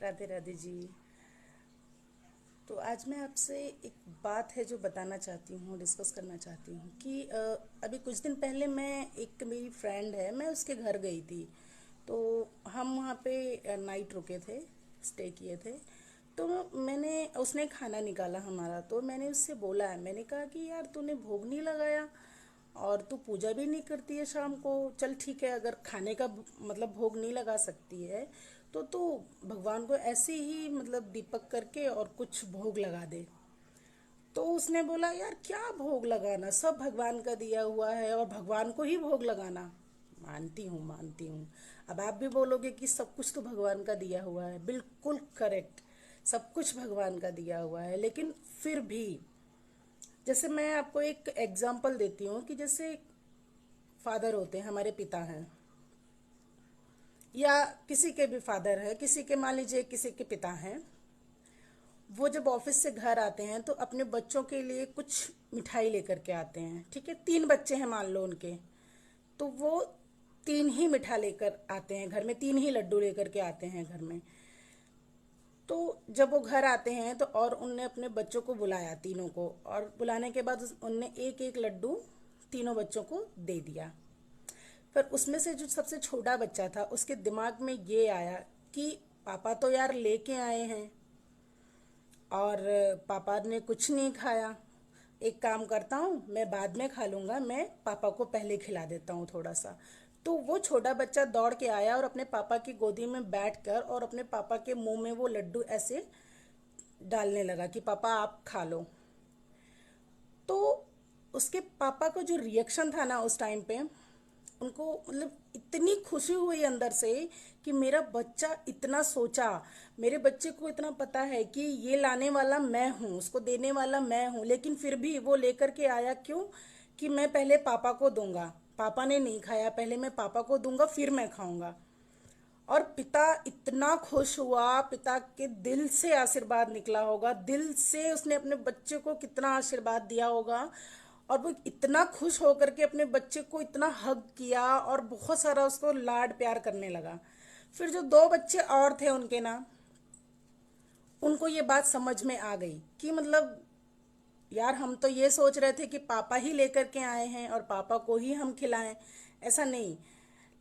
राधे राधे जी। तो आज मैं आपसे एक बात है जो बताना चाहती हूँ, डिस्कस करना चाहती हूँ कि अभी कुछ दिन पहले मेरी फ्रेंड है, मैं उसके घर गई थी। तो हम वहाँ पे नाइट रुके थे, स्टे किए थे। तो मैंने उसने खाना निकाला हमारा, तो मैंने उससे बोला है, मैंने कहा कि यार तूने भोग नहीं लगाया और तू पूजा भी नहीं करती है शाम को। चल ठीक है, अगर खाने का मतलब भोग नहीं लगा सकती है तो तू भगवान को ऐसे ही मतलब दीपक करके और कुछ भोग लगा दे। तो उसने बोला यार क्या भोग लगाना, सब भगवान का दिया हुआ है और भगवान को ही भोग लगाना। मानती हूँ, मानती हूँ। अब आप भी बोलोगे कि सब कुछ तो भगवान का दिया हुआ है, बिल्कुल करेक्ट। सब कुछ भगवान का दिया हुआ है, लेकिन फिर भी जैसे मैं आपको एक एग्जाम्पल देती हूँ कि जैसे फादर होते हैं, हमारे पिता हैं, या किसी के भी फादर है, किसी के मान लीजिए किसी के पिता हैं। वो जब ऑफिस से घर आते हैं तो अपने बच्चों के लिए कुछ मिठाई लेकर के आते हैं। ठीक है, 3 बच्चे हैं मान लो उनके, तो वो 3 ही मिठा लेकर आते हैं घर में, 3 ही लड्डू लेकर के आते हैं घर में। तो जब वो घर आते हैं तो और उनने अपने बच्चों को बुलाया, तीनों को, और बुलाने के बाद उनने एक एक लड्डू तीनों बच्चों को दे दिया। पर उसमें से जो सबसे छोटा बच्चा था उसके दिमाग में ये आया कि पापा तो यार लेके आए हैं और पापा ने कुछ नहीं खाया। एक काम करता हूँ, मैं बाद में खा लूँगा, मैं पापा को पहले खिला देता हूँ थोड़ा सा। तो वो छोटा बच्चा दौड़ के आया और अपने पापा की गोदी में बैठकर और अपने पापा के मुंह में वो लड्डू ऐसे डालने लगा कि पापा आप खा लो। तो उसके पापा का जो रिएक्शन था ना उस टाइम पे, उनको मतलब इतनी खुशी हुई अंदर से कि मेरा बच्चा इतना सोचा, मेरे बच्चे को इतना पता है कि ये लाने वाला मैं हूँ, उसको देने वाला मैं हूँ, लेकिन फिर भी वो लेकर के आया क्यों? कि मैं पहले पापा को दूंगा, पापा ने नहीं खाया, पहले मैं पापा को दूंगा फिर मैं खाऊंगा। और पिता इतना खुश हुआ, पिता के दिल से आशीर्वाद निकला होगा, दिल से उसने अपने बच्चे को कितना आशीर्वाद दिया होगा। और वो इतना खुश होकर के अपने बच्चे को इतना हग किया और बहुत सारा उसको लाड प्यार करने लगा। फिर जो 2 बच्चे और थे उनके ना, उनको ये बात समझ में आ गई कि मतलब यार हम तो ये सोच रहे थे कि पापा ही लेकर के आए हैं और पापा को ही हम खिलाएं, ऐसा नहीं।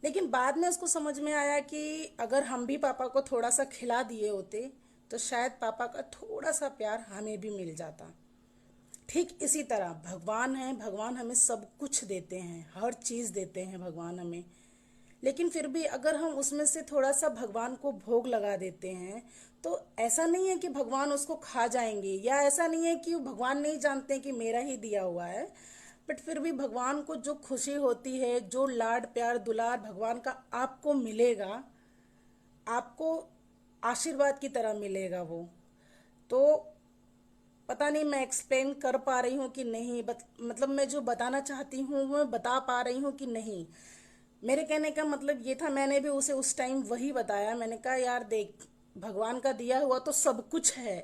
लेकिन बाद में उसको समझ में आया कि अगर हम भी पापा को थोड़ा सा खिला दिए होते तो शायद पापा का थोड़ा सा प्यार हमें भी मिल जाता। ठीक इसी तरह भगवान है, भगवान हमें सब कुछ देते हैं, हर चीज़ देते हैं भगवान हमें। लेकिन फिर भी अगर हम उसमें से थोड़ा सा भगवान को भोग लगा देते हैं तो ऐसा नहीं है कि भगवान उसको खा जाएंगे, या ऐसा नहीं है कि भगवान नहीं जानते कि मेरा ही दिया हुआ है। बट फिर भी भगवान को जो खुशी होती है, जो लाड प्यार दुलार भगवान का आपको मिलेगा, आपको आशीर्वाद की तरह मिलेगा वो। तो पता नहीं मैं एक्सप्लेन कर पा रही हूँ कि नहीं, मतलब मैं जो बताना चाहती हूँ वो मैं बता पा रही हूँ कि नहीं। मेरे कहने का मतलब ये था, मैंने भी उसे उस टाइम वही बताया, मैंने कहा यार देख, भगवान का दिया हुआ तो सब कुछ है,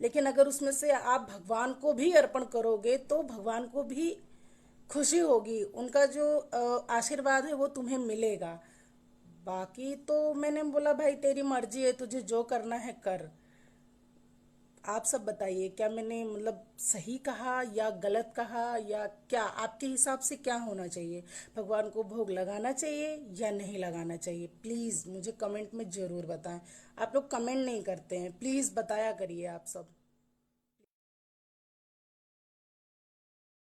लेकिन अगर उसमें से आप भगवान को भी अर्पण करोगे तो भगवान को भी खुशी होगी, उनका जो आशीर्वाद है वो तुम्हें मिलेगा। बाकी तो मैंने बोला भाई तेरी मर्जी है, तुझे जो करना है कर। आप सब बताइए, क्या मैंने मतलब सही कहा या गलत कहा, या क्या आपके हिसाब से क्या होना चाहिए? भगवान को भोग लगाना चाहिए या नहीं लगाना चाहिए? प्लीज़ मुझे कमेंट में ज़रूर बताएं। आप लोग कमेंट नहीं करते हैं, प्लीज़ बताया करिए आप सब।